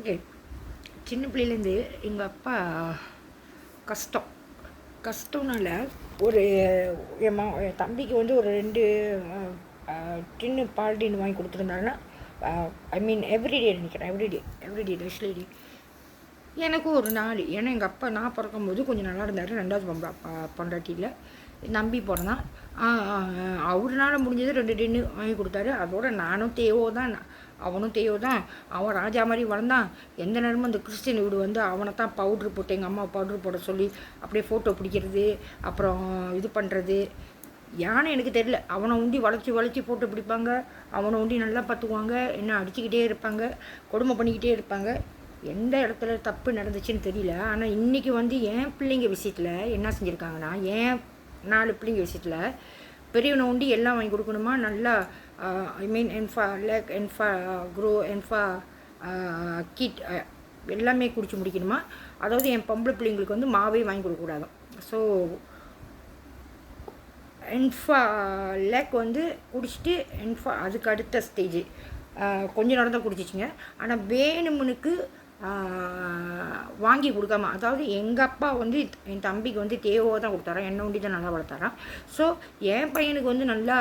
Okay. சின்ன பிள்ளையிலேருந்து எங்கள் அப்பா கஷ்டம் கஷ்டம்னால ஒரு என் தம்பிக்கு வந்து ஒரு 2 டின்னு பால் டின்னு வாங்கி கொடுத்துருந்தாங்கன்னா, ஐ மீன் எவ்ரிடே நினைக்கிறேன், எவ்ரிடே ரெஸ்லேடி எனக்கும் ஒரு 4. ஏன்னா எங்கள் அப்பா நான் பிறக்கும்போது கொஞ்சம் நல்லா இருந்தார். 2வது பொண்டாட்டியில் நம்பி பிறந்தான். அவருனால முடிஞ்சது 2 டின்னு வாங்கி கொடுத்தாரு. அதோட நானும் தேவோ தான், அவனும் தேவோ தான். அவன் ராஜா மாதிரி வளர்ந்தான். எந்த நேரமும் அந்த கிறிஸ்டின் வீடு வந்து அவனை தான் பவுட்ரு போட்டு, எங்கள் அம்மா பவுட்ரு போட சொல்லி அப்படியே ஃபோட்டோ பிடிக்கிறது, அப்புறம் இது பண்ணுறது. யானை எனக்கு தெரியல. அவனை உண்டி வளைச்சி ஃபோட்டோ பிடிப்பாங்க, அவனை உண்டி நல்லா பார்த்துக்குவாங்க, என்ன அடிச்சுக்கிட்டே இருப்பாங்க, கொடுமை பண்ணிக்கிட்டே இருப்பாங்க. எந்த இடத்துல தப்பு நடந்துச்சுன்னு தெரியல. ஆனால் இன்றைக்கி வந்து என் பிள்ளைங்க விஷயத்தில் என்ன செஞ்சுருக்காங்கன்னா, என் 4 பிள்ளைங்க விஷயத்தில் பெரியவனை உண்டி எல்லாம் வாங்கி கொடுக்கணுமா, நல்லா ஐ மீன் என்ஃபா லேக் என்ஃபா க்ரோ என்ஃபா கிட் எல்லாமே குடிச்சு முடிக்கணுமா. அதாவது என் பொம்பளை பிள்ளைங்களுக்கு வந்து மாவே வாங்கி கொடுக்கக்கூடாது. ஸோ என்ஃபா லேக் வந்து குடிச்சிட்டு என்ஃபா அதுக்கு அடுத்த ஸ்டேஜ் கொஞ்ச நேரம் தான் குடிச்சிச்சிங்க. ஆனால் வேணுமுனுக்கு வாங்கி கொடுக்காம, அதாவது எங்கள் அப்பா வந்து என் தம்பிக்கு வந்து தேவை தான் கொடுத்தாரான், என்னை ஒண்டி தான் நல்லா வளர்த்தாரான். ஸோ என் பையனுக்கு வந்து நல்லா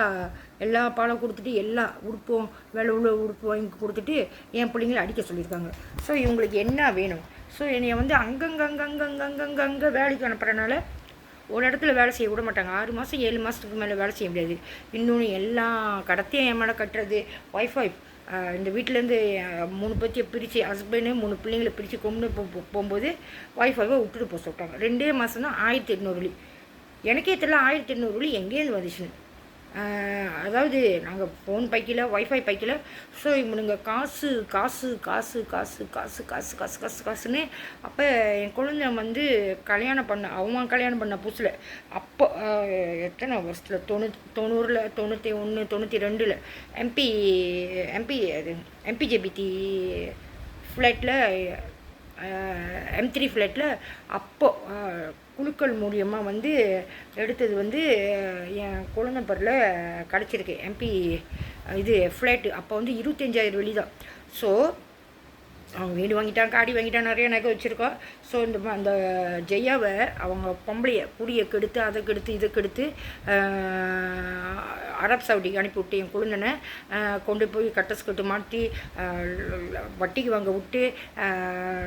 எல்லா பாலம் கொடுத்துட்டு எல்லா உடுப்பும் வெள்ளை உள்ள உடுப்பு வாங்கி கொடுத்துட்டு என் பிள்ளைங்களை அடிக்க சொல்லியிருக்காங்க. ஸோ இவங்களுக்கு என்ன வேணும்? ஸோ என்னை வந்து அங்கங்கே வேலைக்கு அனுப்புறதுனால ஒரு இடத்துல வேலை செய்ய விட மாட்டாங்க. 6 மாதம் 7 மாதத்துக்கு மேலே வேலை செய்ய முடியாது. இன்னொன்று எல்லா கடத்தையும் என் மேலே கட்டுறது. ஒய்ஃபை இந்த வீட்டிலேருந்து 3 பேர்த்தையை பிரித்து, ஹஸ்பண்டு 3 பிள்ளைங்களை பிரித்து கொண்டு போகும்போது ஒய்ஃபைவை விட்டுட்டு போக சொல்லிட்டாங்க. 2 மாதம் தான் 1800 வெள்ளி. எனக்கே தெரியல 1800 வெள்ளி எங்கேருந்து வந்துச்சுன்னு. அதாவது நாங்கள் ஃபோன் பைக்கல, ஒய்ஃபை பைக்கல. ஸோ இவனுங்க காசு காசு காசு காசு காசு காசு காசு காசு காசுன்னு. அப்போ என் குழந்தை வந்து கல்யாணம் அவன் கல்யாணம் பண்ண புதுசில், அப்போ எத்தனை வருஷத்தில் 90ல் 91 92ல் எம்பிஜேபிடி ஃப்ளைட்டில் M3 ஃப்ளைட்டில் அப்போது குழுக்கள் மூலியமாக வந்து எடுத்தது வந்து என் குழந்தை பேரில் கிடச்சிருக்கு எம்பி இது ஃப்ளைட்டு. அப்போ வந்து 25,000 வெள்ளி தான். ஸோ அவங்க வீடு வாங்கிட்டான், காடி வாங்கிட்டான், நிறைய நகை வச்சுருக்கோம். ஸோ அந்த ஜெயாவை அவங்க பொம்பளையை குடியை கெடுத்து, அதை கெடுத்து, இதை கெடுத்து அரப் சவுடிக்கு அனுப்பிவிட்டு என் குழந்தனை கொண்டு போய் கட்டஸ் கட்டு மாட்டி வட்டிக்கு வாங்க விட்டு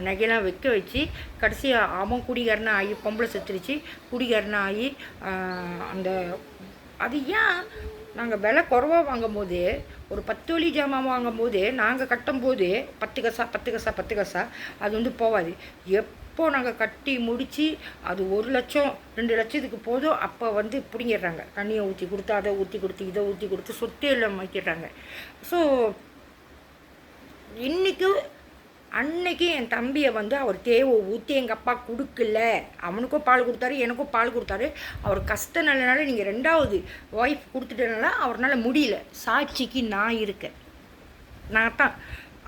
நகையெல்லாம் வைக்க வச்சு கடைசியாக அவன் குடிகாரனா ஆகி பொம்பளை செத்துருச்சு. குடிகாரனா ஆகி அந்த அது ஏன் நாங்கள் விலை குறவாக வாங்கும் போது, ஒரு 10 வெள்ளி ஜாமான் வாங்கும் போது நாங்கள் கட்டும்போது 10 காசா 10 காசா 10 காசா அது வந்து போகாது. எப்போ நாங்கள் கட்டி முடித்து அது 1 லட்சம் 2 லட்சத்துக்கு போதும் அப்போ வந்து பிடிங்கிடுறாங்க. தண்ணியை ஊற்றி கொடுத்து, அதை ஊற்றி கொடுத்து, இதை ஊற்றி கொடுத்து சொத்தே எல்லாம் வைக்கிறாங்க. ஸோ இன்றைக்கி அன்னைக்கு என் தம்பியை வந்து அவர் தேவை ஊற்றி எங்கள் அப்பா கொடுக்கல. அவனுக்கும் பால் கொடுத்தாரு, எனக்கும் பால் கொடுத்தாரு. அவர் கஷ்ட நல்லனால நீங்கள் 2வது ஒய்ஃப் கொடுத்துட்டனால அவரால் முடியல. சாட்சிக்கு நான் இருக்கேன். நான் தான்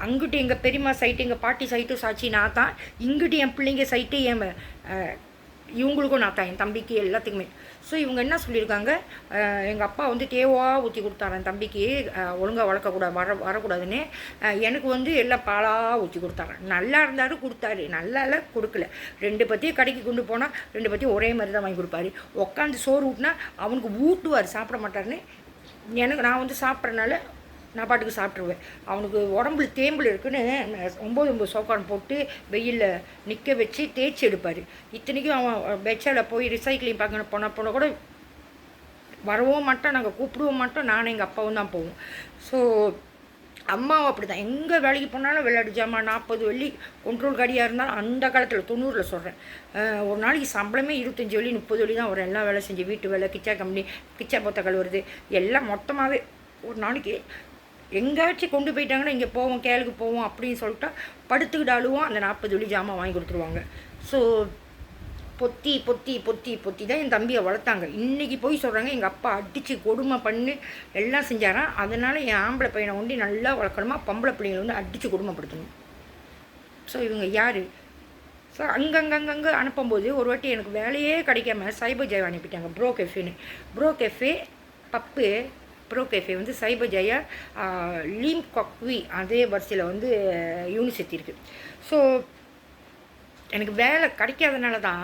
அங்கிட்டு எங்கள் பெரியம்மா சைட்டு, எங்கள் பாட்டி சைட்டும் சாட்சி நான் தான். இங்கிட்டு என் பிள்ளைங்க சைட்டு என் இவங்களுக்கும் நான் தான், என் தம்பிக்கு எல்லாத்துக்குமே. ஸோ இவங்க என்ன சொல்லியிருக்காங்க, எங்கள் அப்பா வந்து தேவாக ஊற்றி கொடுத்தாரு என் தம்பிக்கு, ஒழுங்காக வளர்க்கக்கூடாது வரக்கூடாதுன்னு. எனக்கு வந்து எல்லாம் பாலாக ஊற்றி கொடுத்தாரு. நல்லா இருந்தாலும் கொடுத்தாரு, நல்லா கொடுக்கல. 2 பற்றியும் கடைக்கு கொண்டு போனால் 2 பற்றியும் ஒரே மாதிரி தான் வாங்கி கொடுப்பாரு. உட்காந்து சோறு ஊட்டினா அவனுக்கு ஊட்டுவார், சாப்பிட மாட்டாருன்னு. நான் வந்து சாப்பிட்றதுனால நான் பாட்டுக்கு சாப்பிட்ருவேன். அவனுக்கு உடம்புல தேம்பல் இருக்குன்னு 9 சோக்கான் போட்டு வெயிலில் நிற்க வச்சு தேய்ச்சி எடுப்பார். இத்தனைக்கும் அவன் பெச்சால் போய் ரிசைக்கிளிங் பார்க்க போனால் கூட வரவும் மாட்டான், நாங்கள் கூப்பிடவும் மாட்டோம். நானும் எங்கள் அப்பாவும் தான் போவோம். ஸோ அம்மாவும் அப்படி தான். எங்கே வேலைக்கு போனாலும் விளையாட்டு ஜாமான் 40 வெள்ளி கொண்ட்ரோல் காடியாக இருந்தாலும் அந்த காலத்தில் 90ல் சொல்கிறேன். ஒரு நாளைக்கு சம்பளமே 25 வெள்ளி 30 வெள்ளி தான் வரும். எல்லாம் வேலை செஞ்சு வீட்டு வேலை, கிச்சா கம்பெனி, கிச்சா பொத்த கழுவுறது எல்லாம் மொத்தமாகவே ஒரு நாளைக்கு எங்கேயாச்சும் கொண்டு போயிட்டாங்கன்னா இங்கே போவோம், கேளுக்கு போவோம் அப்படின்னு சொல்லிட்டா படுத்துக்கிட்டு அழுவோம். அந்த 40 வெள்ளி ஜாமான் வாங்கி கொடுத்துருவாங்க. ஸோ பொத்தி பொத்தி பொத்தி பொத்தி தான் என் தம்பியை வளர்த்தாங்க. இன்றைக்கி போய் சொல்கிறாங்க எங்கள் அப்பா அடித்து கொடுமை பண்ணி எல்லாம் செஞ்சாரான். அதனால் என் ஆம்பளை பையனை ஒண்டி நல்லா வளர்க்கணுமா, பொம்பளை பிள்ளைங்களை வந்து அடித்து கொடுமைப்படுத்தணும். ஸோ இவங்க யார்? ஸோ அங்கங்கே அனுப்பும்போது ஒரு வாட்டி எனக்கு வேலையே கிடைக்காம சைபர் ஜெய் அனுப்பிட்டாங்க. ப்ரோ கெஃபேன்னு. ப்ரோ கெஃபே ப்ரோ கேஃபே வந்து சைபர் ஜெயா லீம் கொக்வி அதே வரிசையில் வந்து யூனிவர்சிட்டி இருக்குது. ஸோ எனக்கு வேலை கிடைக்காதனால தான்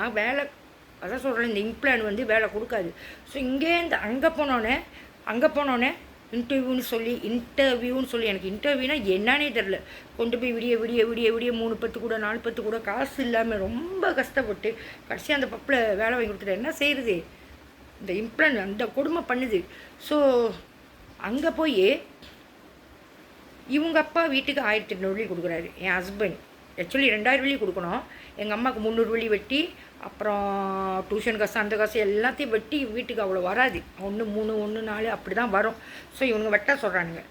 அதான் சொல்கிறேன், இந்த இம்ப்ளான் வந்து வேலை கொடுக்காது. ஸோ இங்கேருந்து அங்கே போனோடனே இன்டர்வியூன்னு சொல்லி எனக்கு இன்டர்வியூனா என்னன்னே தெரில. கொண்டு போய் விடிய 3 கூட 4 கூட காசு இல்லாமல் ரொம்ப கஷ்டப்பட்டு கடைசி அந்த பப்பில் வேலை வாங்கி கொடுத்துட்டு என்ன செய்கிறது, இந்த இம்ப்ளான் அந்த கொடுமை பண்ணுது. ஸோ அங்கே போய் இவங்க அப்பா வீட்டுக்கு 1800 வெள்ளி கொடுக்குறாரு. என் ஹஸ்பண்ட் ஆக்சுவலி 2000 வெள்ளி கொடுக்கணும். எங்கள் அம்மாவுக்கு 300 வெள்ளி வெட்டி, அப்புறம் டியூஷன் காசு அந்த காசு எல்லாத்தையும் வெட்டி வீட்டுக்கு அவ்வளோ வராது. 1 3 1 4 அப்படி தான் வரும். ஸோ இவங்க வெட்ட சொல்கிறானுங்க.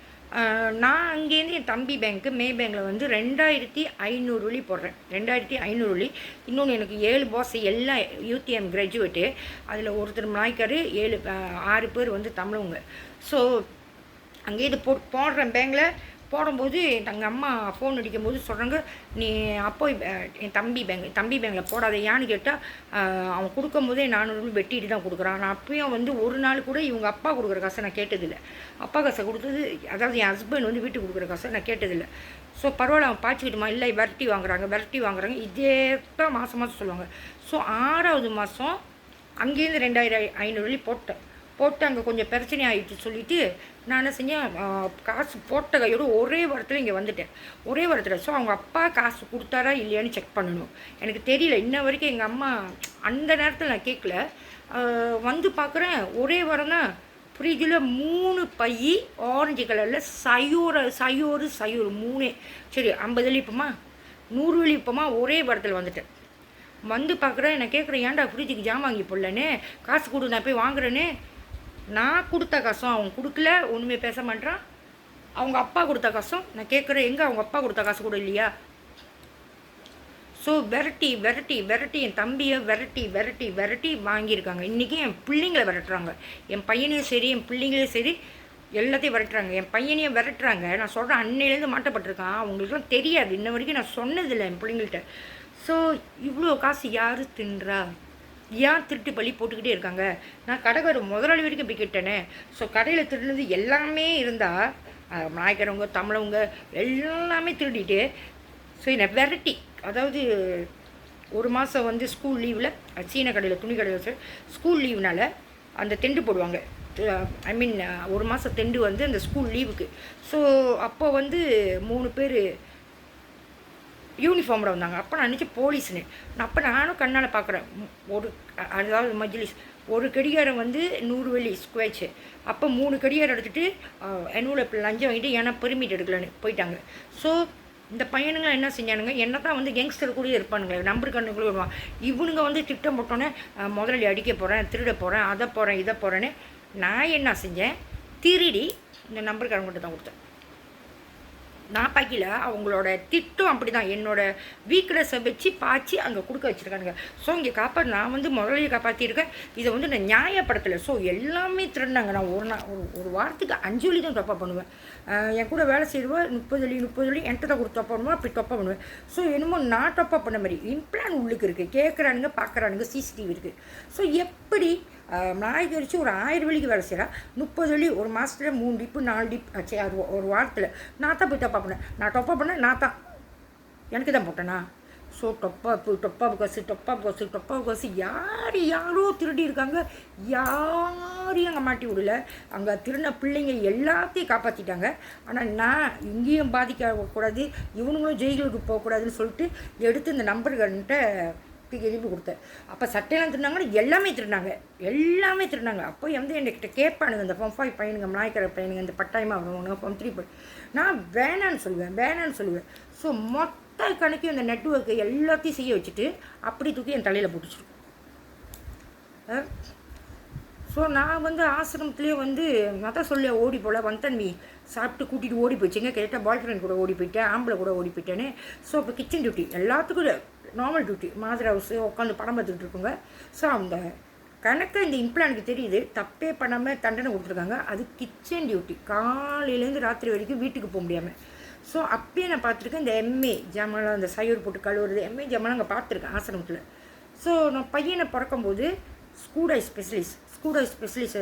நான் அங்கேருந்து என் தம்பி பேங்க்கு மே பேங்கில் வந்து 2500 வெள்ளி போடுறேன். 2500 வெள்ளி. இன்னொன்று எனக்கு 7 பாஸ் எல்லாம் யூடிஎம் கிராஜுவேட்டு. அதில் ஒருத்தர் மலாய்க்காரு, 6 பேர் வந்து தமிழவங்க. ஸோ அங்கேயே போடுறேன் பேங்கில். போடும்போது எங்கள் அம்மா ஃபோன் அடிக்கும்போது சொல்கிறாங்க, நீ அப்போ என் தம்பி பேங்கில் போடாத. ஏன்னு கேட்டால் அவன் கொடுக்கும்போதே 400 வெட்டிட்டு தான் கொடுக்குறான். நான் அப்பயும் வந்து ஒரு நாள் கூட இவங்க அப்பா கொடுக்குற காசை நான் கேட்டதில்லை. அப்பா காசை கொடுத்தது, அதாவது என் ஹஸ்பண்ட் வந்து வீட்டுக்கு கொடுக்குற காசை நான் கேட்டதில்லை. ஸோ பரவாயில்ல அவன் பாய்ச்சிக்கிட்டுமா, இல்லை விரட்டி வாங்குறாங்க இதே தான் மாதம் சொல்லுவாங்க. ஸோ 6வது மாதம் அங்கேருந்து 2500 வெள்ளி போட்டு அங்கே கொஞ்சம் பிரச்சனை ஆகிட்டு சொல்லிவிட்டு நான் என்ன செஞ்சேன், காசு போட்ட கையோடு ஒரே வாரத்தில் இங்கே வந்துட்டேன். ஒரே வாரத்தில். ஸோ அவங்க அப்பா காசு கொடுத்தாரா இல்லையான்னு செக் பண்ணணும். எனக்கு தெரியல இன்ன வரைக்கும். எங்கள் அம்மா அந்த நேரத்தில் நான் கேட்கல. வந்து பார்க்குறேன் ஒரே வாரம் தான். ஃப்ரிட்ஜில் 3 பை ஆரஞ்சு கலரில் சயோறு 3. சரி 50 வெள்ளி இப்போமா 100 வெள்ளி இப்போமா ஒரே வாரத்தில் வந்துட்டேன். வந்து பார்க்குறேன், நான் கேட்குறேன், ஏன்டா ஃப்ரிட்ஜுக்கு ஜாம் வாங்கி போடலன்னு, காசு கொடு நான் போய் வாங்குறேன்னு. நான் கொடுத்த காசும் அவன் கொடுக்கல, ஒன்றுமே பேச மாட்டான். அவங்க அப்பா கொடுத்த காசும் நான் கேட்குறேன், எங்கே அவங்க அப்பா கொடுத்த காசு கூட இல்லையா. ஸோ விரட்டி என் தம்பியை விரட்டி வாங்கியிருக்காங்க. இன்றைக்கி என் பிள்ளைங்களை விரட்டுறாங்க. என் பையனையும் சரி என் பிள்ளைங்களையும் சரி எல்லாத்தையும் விரட்டுறாங்க. என் பையனையும் விரட்டுறாங்க. நான் சொல்கிறேன், அன்னையிலேருந்து மாட்டப்பட்டிருக்கான். அவங்களுக்குலாம் தெரியாது. இன்ன வரைக்கும் நான் சொன்னதில்லை என் பிள்ளைங்கள்ட்ட. ஸோ இவ்வளோ காசு யார் தின்றா, ஏன் திருட்டு பள்ளி போட்டுக்கிட்டே இருக்காங்க. நான் கடைக்கார முதலாளி வரைக்கும் போய் கிட்டேனே. ஸோ கடையில் திருடுனது எல்லாமே இருந்தால் நாய்க்கிறவங்க தமிழவங்க எல்லாமே திருடிட்டு ஸோ என்னை விரட்டி, அதாவது ஒரு மாதம் வந்து ஸ்கூல் லீவில் சீன கடையில் துணி கடையில் ஸ்கூல் லீவுனால் அந்த தெண்டு போடுவாங்க. ஐ மீன் ஒரு மாதம் தெண்டு வந்து அந்த ஸ்கூல் லீவுக்கு. ஸோ அப்போ வந்து 3 பேர் யூனிஃபார்மில் வந்தாங்க. அப்போ நான் நினச்சேன் போலீஸ்னு. நானும் கண்ணால் பார்க்குறேன். அதாவது மஜ்லிஸ் ஒரு கடிகாரம் வந்து 100 வெள்ளி ஸ்கொயர்ச்சு. அப்போ 3 கடிகாரம் எடுத்துகிட்டு என்னோட லஞ்சம் வாங்கிட்டு ஏன்னா பெர்மிட் எடுக்கலன்னு போயிட்டாங்க. ஸோ இந்த பையனுங்க என்ன செஞ்சானுங்க, என்ன தான் வந்து கேங்ஸ்டர் கூட இருப்பானுங்க, நம்பர் கண்ணுக்குள்ளே வருவான். இவனுங்க வந்து திட்டம் போட்டோன்னே முதலாளி அடிக்க போகிறேன், திருட போகிறேன், அதை போகிறேன் இதை போகிறேன்னு. நான் என்ன செஞ்சேன், திருடி இந்த நம்பர் காரங்கிட்ட தான் கொடுத்தேன். நான் பார்க்கல, அவங்களோட திட்டம் அப்படி தான். என்னோடய வீக்னஸை வச்சு பாய்ச்சி அங்கே கொடுக்க வச்சுருக்கானுங்க. ஸோ இங்கே நான் வந்து முதலையை காப்பாற்றிருக்கேன். இதை வந்து நான் நியாயப்படுத்தலை. ஸோ எல்லாமே திருடினாங்க. நான் ஒரு வாரத்துக்கு 5 வெள்ளி தான் தொப்பா பண்ணுவேன். என் கூட வேலை செய்வேன் 30 வெள்ளி என்கிட்ட தான் கொடுத்து தொப்பா பண்ணுவேன். அப்படி தொப்பா பண்ணுவேன். ஸோ என்னமோ நான் தொப்பா பண்ண மாதிரி இம்ப்ளான் உள்ளுக்கு இருக்குது. கேட்குறானுங்க, பார்க்குறானுங்க, சிசிடிவி இருக்குது. ஸோ எப்படி நாய் கழிச்சு ஒரு 1000 வெள்ளிக்கு வேலை செய்கிறா, 30 வெள்ளி ஒரு மாதத்துல 3 டிப்பு 4 டிப் ஆச்சு. ஒரு வாரத்தில் நான் தான் போய் தொப்பா பண்ணேன். நான் தொப்பா பண்ணேன், நான் தான் எனக்கு தான் போட்டேனா. ஸோ டொப்பா காசு யாரோ திருடி இருக்காங்க. யாரையும் அங்கே மாட்டி விடல. அங்கே திருடின பிள்ளைங்க எல்லாத்தையும் காப்பாற்றிட்டாங்க. ஆனால் நான் இங்கேயும் பாதிக்கக்கூடாது, இவனுங்களும் ஜெயிலுக்கு போகக்கூடாதுன்னு சொல்லிட்டு எடுத்து இந்த நம்பர்கிட்ட திருப்பி கொடுத்தேன். அப்போ சட்டையெல்லாம் திருடினாங்கன்னா எல்லாமே திருடினாங்க. அப்போ வந்து என்கிட்ட கேட்பானுங்க, இந்த ஃபார்ம் 5 பையனுங்க, நாய்க்கிற பையனுங்க, இந்த பட்டாயமாக வருவானுங்க, ஃபார்ம் 3 நான் வேணான்னு சொல்லுவேன். ஸோ மொத்த கணக்கு இந்த நெட்வொர்க்கு எல்லாத்தையும் செய்ய வச்சுட்டு அப்படி தூக்கி என் தலையில் போட்டுச்சிருக்கேன். ஸோ நான் வந்து ஆசிரமத்துலேயே வந்து நான் தான் சொல்ல ஓடி போல் வந்தன்மி சாப்பிட்டு கூட்டிகிட்டு ஓடி போயிடுச்சுங்க. கேட்டால் பாய் ஃப்ரெண்ட் கூட ஓடி போயிட்டேன், ஆம்பளை கூட ஓடி போயிட்டேன்னு. ஸோ இப்போ கிச்சன் டியூட்டி எல்லாத்துக்கும் நார்மல் டியூட்டி, மாதிரி ஹவுஸு உட்காந்து படம் பார்த்துக்கிட்டு இருக்குங்க. ஸோ அந்த கணக்கை இந்த இம்ப்ளானுக்கு தெரியுது, தப்பே பண்ணாமல் தண்டனை கொடுத்துருக்காங்க. அது கிச்சன் டியூட்டி, காலையிலேருந்து ராத்திரி வரைக்கும் வீட்டுக்கு போக முடியாமல். ஸோ அப்பயே நான் பார்த்துருக்கேன். இந்த எம்ஏ ஜாமெல்லாம் அந்த சையூர் போட்டு கழுவுறது எம்ஏ ஜாமெல்லாம் அங்கே பார்த்துருக்கேன் ஆசிரமத்தில். ஸோ நான் பையனை பிறக்கும்போது ஸ்கூல் ஸ்கூடா ஸ்பெஷலிஸ்ட்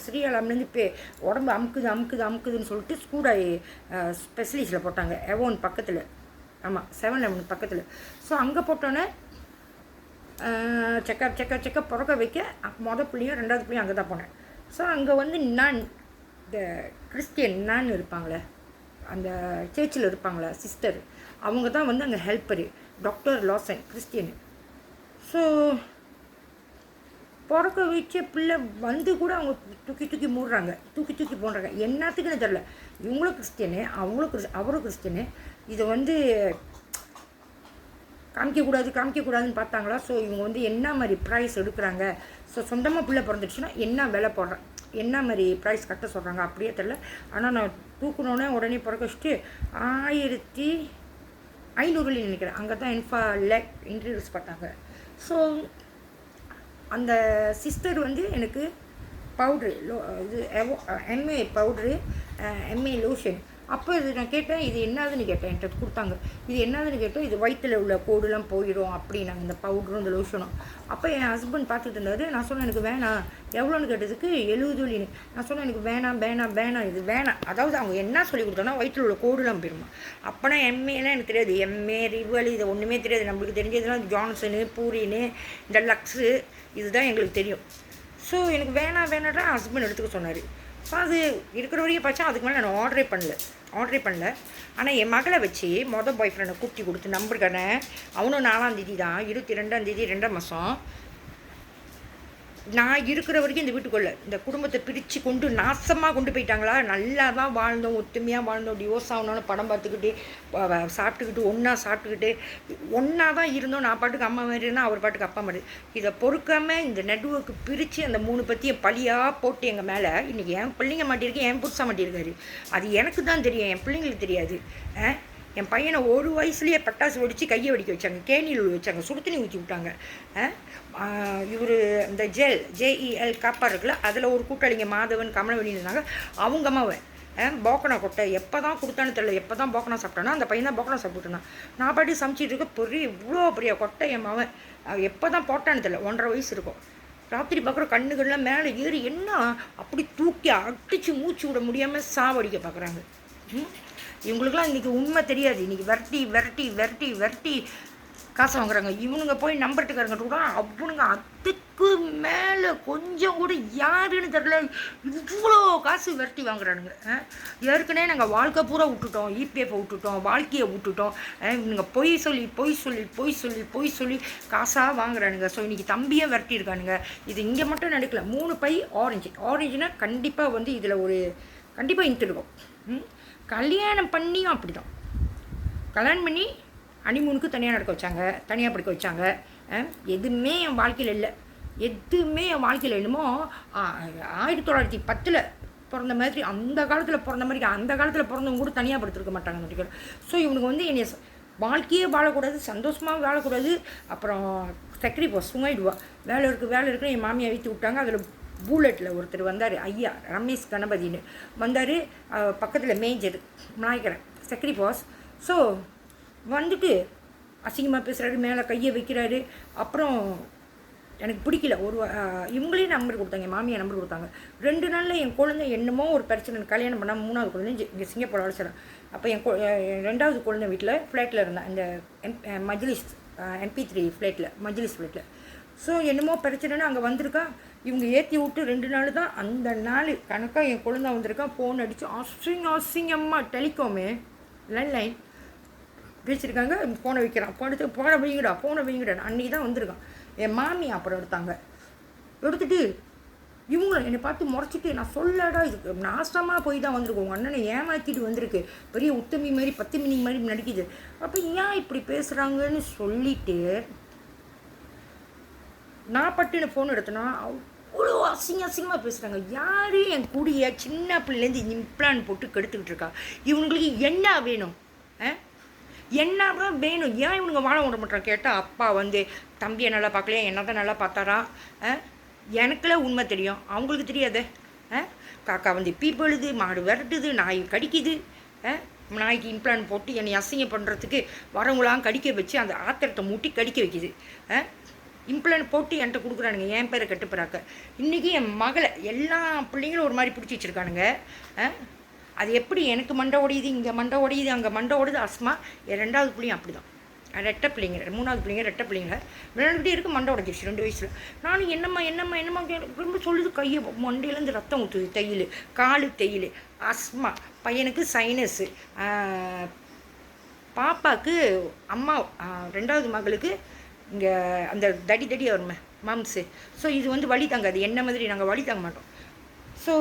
ஸ்ரீஅலாம்லேருந்து உடம்பு அமுக்குதுன்னு சொல்லிட்டு ஸ்கூடா ஸ்பெஷலிஸ்ட்டில் போட்டாங்க எவோன் பக்கத்தில். ஆமாம் 7-11 பக்கத்தில். ஸோ அங்கே போட்டோன்னே செக்கப் பிறக்க வைக்க மொதல் பிள்ளையும் 2வது பிள்ளையும் அங்கே தான் போனேன். ஸோ அங்கே வந்து நான் இந்த கிறிஸ்டியன் நான் இருப்பாங்களே, அந்த சர்ச்சில் இருப்பாங்களே சிஸ்டர், அவங்க தான் வந்து அங்கே ஹெல்ப்பரு, டாக்டர் லாசன் கிறிஸ்டியனு. ஸோ பிறக்க வச்ச பிள்ளை வந்து கூட அவங்க தூக்கி மூடுறாங்க, தூக்கி போடுறாங்க. என்னத்துக்குன்னு தெரில. இவங்களும் கிறிஸ்டியனு, அவரும் கிறிஸ்டியனு. இதை வந்து காமிக்கக்கூடாதுன்னு பார்த்தாங்களா. ஸோ இவங்க வந்து என்ன மாதிரி ப்ரைஸ் எடுக்கிறாங்க, ஸோ சொந்தமாக பிள்ளை பிறந்துடுச்சுன்னா என்ன விலை போடுறேன், என்ன மாதிரி ப்ரைஸ் கட்ட சொல்கிறாங்க அப்படியே தெரில. ஆனால் நான் தூக்கணுன்னே உடனே பிறக்க வச்சுட்டு 1500 நினைக்கிறேன். அங்கே தான் இன்ட்ரடியூஸ் பார்த்தாங்க. ஸோ அந்த சிஸ்டர் வந்து எனக்கு பவுட்ரு இது எம்ஏ பவுட்ரு, எம்ஏ லோஷன். அப்போ இது நான் கேட்டேன், இது என்னதுன்னு கேட்டேன். என்கிட்ட கொடுத்தாங்க. இது என்னதுன்னு கேட்டோம். இது வயிற்றில் உள்ள கோடுலாம் போயிடும் அப்படின்னாங்க, இந்த பவுடரும் இந்த லோஷனும். அப்போ என் ஹஸ்பண்ட் பார்த்துட்டு இருந்தார். நான் சொன்னேன் எனக்கு வேணாம். எவ்வளோன்னு கேட்டதுக்கு 70. நான் சொன்னேன் எனக்கு வேணாம் இது வேணாம். அதாவது அவங்க என்ன சொல்லி கொடுத்தாங்கன்னா வயிற்றில் உள்ள கோடுலாம் போயிடுமா. அப்போனா எம்ஏலாம் எனக்கு தெரியாது. எம்ஏ ரிவல் இது ஒன்றுமே தெரியாது. நம்மளுக்கு தெரிஞ்சதுலாம் ஜான்சனு, பூரின்னு, இந்த லக்ஸு, இதுதான் எங்களுக்கு தெரியும். ஸோ எனக்கு வேணான்றா ஹஸ்பண்ட் எடுத்துக்க சொன்னார். ஸோ அது இருக்கிற வரையும் பார்த்தா அதுக்கு மேலே நான் ஆர்டரே பண்ணல. ஆனால் என் மகளை வச்சு பாய் ஃப்ரெண்டை கூட்டி கொடுத்து நம்பருக்கான அவனும் 4ஆம் தேதி தான், 22ஆம் தேதி 2ஆம் மாதம் நான் இருக்கிற வரைக்கும் இந்த வீட்டுக்குள்ளே இந்த குடும்பத்தை பிரித்து கொண்டு நாசமாக கொண்டு போயிட்டாங்களா. நல்லா தான் வாழ்ந்தோம், ஒத்துமையாக வாழ்ந்தோம். டிவோர்ஸ் ஆகணும்னு படம் பார்த்துக்கிட்டு சாப்பிட்டுக்கிட்டு ஒன்றா தான் இருந்தோம். நான் பாட்டுக்கு அம்மா மாதிரி இருந்தால் அவர் பாட்டுக்கு அப்பா மாதிரி. இதை பொறுக்காமல் இந்த நெட்வொர்க்கு பிரித்து அந்த 3 பற்றியும் பழியாக போட்டு எங்கள் மேலே இன்றைக்கி என் பிள்ளைங்க மாட்டியிருக்கு, என் புதுசாக மாட்டியிருக்காரு. அது எனக்கு தான் தெரியும், என் பிள்ளைங்களுக்கு தெரியாது. என் பையனை 1 வயசுலேயே பட்டாசு வெடித்து கையை வெடிக்க வச்சாங்க, கேணியில் வச்சாங்க, சுடுத்தண்ணி ஊற்றி விட்டாங்க. இவர் இந்த JEL காப்பா இருக்குல்ல, அதில் ஒரு கூட்டாளிங்க மாதவன் கமலவெளி இருந்தாங்க. அவங்க அம்மாவை போக்கனா கொட்டை எப்போ தான் கொடுத்தான்னு தெரியல. எப்போ தான் போக்கனா சாப்பிட்டானோ அந்த பையன் தான் போக்கனா சாப்பிட்டுருந்தான். நான் பாட்டி சமைச்சிட்டு இருக்க இவ்வளோ பெரிய கொட்டை என் மாவன் எப்போ தான் போட்டான்னு தெரியல. 1.5 வயசு இருக்கும். ராத்திரி பார்க்குற கண்ணுகள்லாம் மேலே ஏறி என்ன அப்படி தூக்கி அடித்து மூச்சு விட முடியாமல் சாவடிக்க பார்க்குறாங்க. இவங்களுக்குலாம் இன்றைக்கி உண்மை தெரியாது. இன்றைக்கி விரட்டி காசு வாங்குறாங்க. இவனுங்க போய் நம்பர்ட்டுக்காரங்க கூட அவனுங்க அதுக்கு மேலே கொஞ்சம் கூட யாருன்னு தெரில இவ்வளோ காசு விரட்டி வாங்குறானுங்க. ஏற்கனவே நாங்கள் வாழ்க்கை பூரா விட்டுட்டோம், EPF விட்டுட்டோம், வாழ்க்கையை விட்டுட்டோம். இவனுங்க பொய் சொல்லி காசாக வாங்குறானுங்க. ஸோ இன்றைக்கி தம்பியை விரட்டியிருக்கானுங்க. இது இங்கே மட்டும் நடக்கல. 3 பை ஆரஞ்சுனா கண்டிப்பாக வந்து இதில் ஒரு கண்டிப்பாக இன்ட்டு கல்யாணம் பண்ணியும் அப்படி தான். கல்யாணம் பண்ணி ஹனிமூனுக்கு தனியாக நடக்க வச்சாங்க, தனியாக படிக்க வச்சாங்க. எதுவுமே என் வாழ்க்கையில் இல்லை. என்னமோ 1910 பிறந்த மாதிரி அந்த காலத்தில் பிறந்தவங்க கூட தனியாக படுத்திருக்க மாட்டாங்க. ஸோ இவனுக்கு வந்து என்னை வாழ்க்கையே வாழக்கூடாது, சந்தோஷமாக வாழக்கூடாது. அப்புறம் செக்ரி போஸ் சுங்காயிடுவா, வேலை இருக்குன்னு என் மாமியை வைத்து விட்டாங்க. அதில் பூலெட்டில் ஒருத்தர் வந்தார், ஐயா ரமேஷ் கணபதினு வந்தார். பக்கத்தில் மேஜர் நாயக்கரன் செக்ரி பாஸ். ஸோ வந்துட்டு அசிங்கமாக பேசுகிறாரு, மேலே கையை வைக்கிறாரு. அப்புறம் எனக்கு பிடிக்கல. இவங்களையும் நம்பர் கொடுத்தாங்க, மாமியை நம்பர் கொடுத்தாங்க. 2 நாளில் என் குழந்தை என்னமோ ஒரு பிரச்சனை, கல்யாணம் பண்ணால் 3வது குழந்தை இங்கே சிங்கப்பூர் அழைச்சிடறேன். அப்போ என் 2வது குழந்தை வீட்டில் ஃப்ளைட்டில் இருந்தேன், இந்த மஜ்லிஸ் MP3 ஃப்ளைட்டில், மஜ்லிஸ் ஃப்ளைட்டில். ஸோ என்னமோ பிரச்சனைன்னு அங்கே வந்திருக்கா. இவங்க ஏற்றி விட்டு 2 நாள் தான். அந்த நாள் கணக்காக என் குழந்தை வந்திருக்கா. ஃபோன் அடித்து அசிங்கம்மா டெலிகாமு லேண்ட்லைன் பேசியிருக்காங்க. ஃபோனை வைக்கிறான், ஃபோனை வைங்கடா. அன்றைக்கி தான் வந்திருக்கான். என் மாமி அப்புறம் எடுத்துட்டு இவங்களும் என்னை பார்த்து முறைச்சிட்டு, நான் சொல்லடா இதுக்கு நாசமாக போய் தான் வந்திருக்கோம், உங்கள் அண்ணனை ஏமாற்றிட்டு வந்திருக்கு, பெரிய உத்தமி மாதிரி 10 மணி மாதிரி நடிக்குது. அப்போ ஏன் இப்படி பேசுகிறாங்கன்னு சொல்லிவிட்டு நான் பட்டுன்னு ஃபோன் எடுத்தேன்னா அவ்வளோ அசிங்கமாக பேசுகிறாங்க. யார் என் கூடிய சின்ன பிள்ளைலேருந்து இம்ப்ளான் போட்டு கெடுத்துக்கிட்டு இருக்கா. இவங்களுக்கு என்ன வேணும்? என்ன வேணும்? ஏன் இவனுங்க வாழ விட மாட்டான் கேட்டால், அப்பா வந்து தம்பியை நல்லா பார்க்கலையா, என்ன தான் நல்லா பார்த்தாரா. எனக்குலாம் உண்மை தெரியும், அவங்களுக்கு தெரியாது. காக்கா வந்து பீப்பழுது, மாடு விரட்டுது, நாய் கடிக்குது. நாய்க்கு இம்ப்ளான் போட்டு என்னை அசிங்கம் பண்ணுறதுக்கு வரவங்களாம் கடிக்க வச்சு அந்த ஆத்திரத்தை மூட்டி கடிக்க வைக்குது. இம்ப்ளான்ட் போட்டு என்கிட்ட கொடுக்குறானுங்க என் பேரை கட்டுப்புறாக்க. இன்றைக்கி என் மகளை எல்லா பிள்ளைங்களும் ஒரு மாதிரி பிடிச்சி வச்சுருக்கானுங்க. அது எப்படி எனக்கு மண்டை உடையுது, இங்கே மண்டை உடையுது, அங்கே மண்டை உடையுது. அஸ்மா என் 2வது பிள்ளையும் அப்படி தான். ரெட்டை பிள்ளைங்க, 3வது பிள்ளைங்க ரெட்டை பிள்ளைங்க விளையாண்டுகிட்டே இருக்கு. மண்டை உடைஞ்சிருச்சு 2 வயசில். நானும் என்னம்மா ரொம்ப சொல்லுது. கையை மண்டையிலேருந்து ரத்தம் ஊற்றுது, தையல் காலு தையல். அஸ்மா பையனுக்கு சைனஸு, பாப்பாவுக்கு அம்மா 2வது மகளுக்கு இங்கே அந்த தடி வருமே மம்ஸு. ஸோ இது வந்து வலி தாங்காது. என்ன மாதிரி நாங்கள் வலி தாங்க மாட்டோம். ஸோ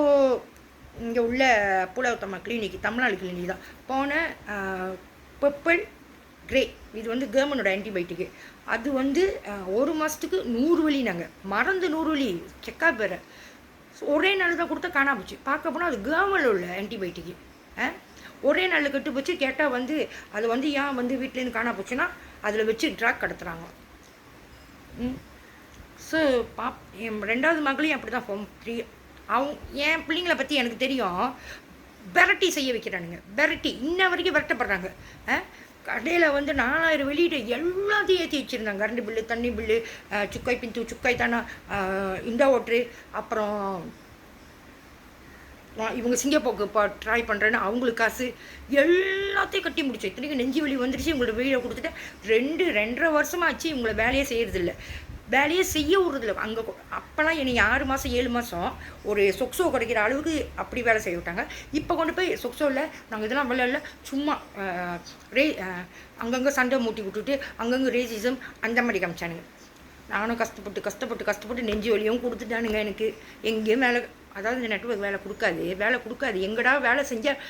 இங்கே உள்ள பூலவத்தம்மா கிளினிக், தமிழ்நாடு கிளினிக் தான் போன. பர்பிள் கிரே இது வந்து கவர்மெண்டோட ஆன்டிபயோட்டிக்கு. அது வந்து 1 மாதத்துக்கு 100 வலி. நாங்கள் மறந்து 100 வலி செக்கப் வேறு. ஒரே நாள் தான் கொடுத்தா காணா போச்சு. பார்க்க போனால் அது கவர்மெண்டில் உள்ள ஆன்டிபயோட்டிக்கு. ஒரே நாளில் கெட்டு போச்சு. கேட்டால் வந்து அது வந்து ஏன் வந்து வீட்டிலேருந்து காணா போச்சுன்னா அதில் வச்சு ட்ராக் கடத்துகிறாங்க. ஸோ என் 2வது மகளையும் அப்படி தான் என் பிள்ளைங்களை பற்றி எனக்கு தெரியும். வெரைட்டி செய்ய வைக்கிறானுங்க. வெரைட்டி இன்ன வரைக்கும் விரட்டப்படுறாங்க. கடையில் வந்து 4000 வெளியிட்டு எல்லாத்தையும் ஏற்றி வச்சுருந்தாங்க. கரண்ட் பில்லு, தண்ணி பில்லு, சுக்காய் பிந்து, சுக்காய் தானா, இந்த ஓட்ரு, அப்புறம் இவங்க சிங்கப்பூருக்கு ட்ரை பண்ணுறேன்னு அவங்களுக்கு காசு எல்லாத்தையும் கட்டி முடிச்சோம். இத்தனைக்கும் நெஞ்சு வலி வந்துடுச்சு. இவங்களோட வெளியில் கொடுத்துட்டு 2-2.5 வருஷமாச்சு இவங்கள வேலையே செய்கிறதில்ல. வேலையே செய்ய விட்றதில்ல. அங்கே அப்போல்லாம் என்னை 6 மாதம் 7 மாதம் ஒரு சொக்ஸோ கிடைக்கிற அளவுக்கு அப்படி வேலை செய்ய விட்டாங்க. இப்போ கொண்டு போய் சொக்ஸோவில் நாங்கள் இதெல்லாம் விளையாடல. சும்மா அங்கங்கே சண்டை மூட்டி விட்டுட்டு அங்கங்கே ரேசிசம் அந்த மாதிரி காமிச்சானுங்க. நானும் கஷ்டப்பட்டு நெஞ்சு வலியும் கொடுத்துட்டானுங்க. எனக்கு எங்கேயும் வேலை, அதாவது இந்த நெட்வொர்க் வேலை கொடுக்காது. எங்கடா வேலை செஞ்சால்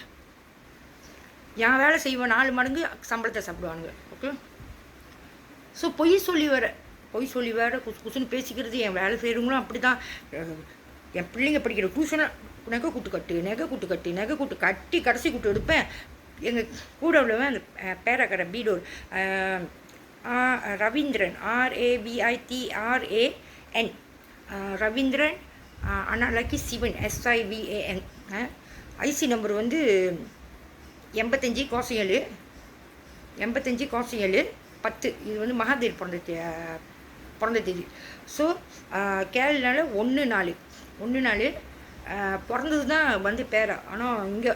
என் வேலை செய்வேன் 4 மடங்கு சம்பளத்தை சாப்பிடுவானுங்க. ஓகே. ஸோ பொய் சொல்லி வேற குசுன்னு பேசிக்கிறது. என் வேலை செய்கிறவங்களும் அப்படி தான். என் பிள்ளைங்க படிக்கிற டியூஷனை நகை கூட்டு கட்டி கடைசி கூட்டு எடுப்பேன். எங்கள் கூட உள்ளவன் அந்த பேராக்கரை பீடோர் ரவீந்திரன், RAVITRAN ரவீந்திரன், அண்ணாலக்கி சிவன், SIVAN. ஐசி நம்பர் வந்து 85-07 10. இது வந்து மகாதேர் பிறந்த தேதி. ஸோ கேரளால 1-4 பிறந்தது தான் வந்து பேரா. ஆனால் இங்கே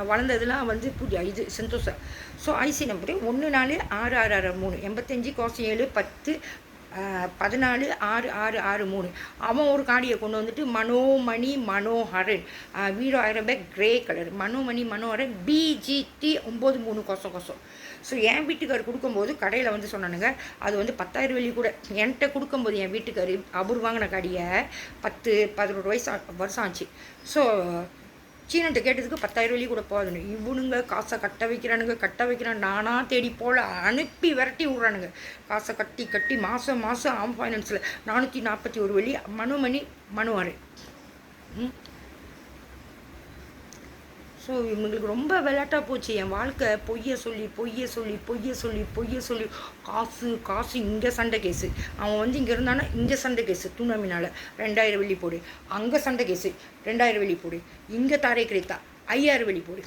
வளர்ந்ததுலாம் வந்து இது சந்தோஷம். So IC number 14-6663 85-07 10 14-6663. அவன் ஒரு காடியை கொண்டு வந்துட்டு மனோஹரன், வீரோ 1000 பேக் grey colour, Manoharan BGT 93 so என் வீட்டுக்கார் கொடுக்கும்போது கடையில் வந்து சொன்னானுங்க அது வந்து 10,000 வெள்ளி கூட. என்கிட்ட கொடுக்கும்போது என் வீட்டுக்கார் அவர் வாங்கின காடியை 10-11 வருஷம் ஆச்சு. ஸோ சீனன்ட்டு கேட்டதுக்கு 10,000 வெள்ளி கூட போகுதுன்னு. இவனுங்க காசை கட்ட வைக்கிறான். நானாக தேடி போல் அனுப்பி விரட்டி விட்றானுங்க. காசை கட்டி மாதம் ஆம் ஃபைனான்ஸில் 441 வெள்ளி. மனுவாரு. ஸோ இவங்களுக்கு ரொம்ப விளையாட்டாக போச்சு என் வாழ்க்கை. பொய்யை சொல்லி காசு. இங்கே சண்டை கேஸு. அவன் வந்து இங்கே இருந்தானா இங்கே சண்டை கேஸு துணாமினால் 2000 வெள்ளி போடு. அங்கே சண்டை கேஸு 2000 வெள்ளி போடு. இங்கே தாரே கிரேத்தா 5000 வெள்ளி போடு.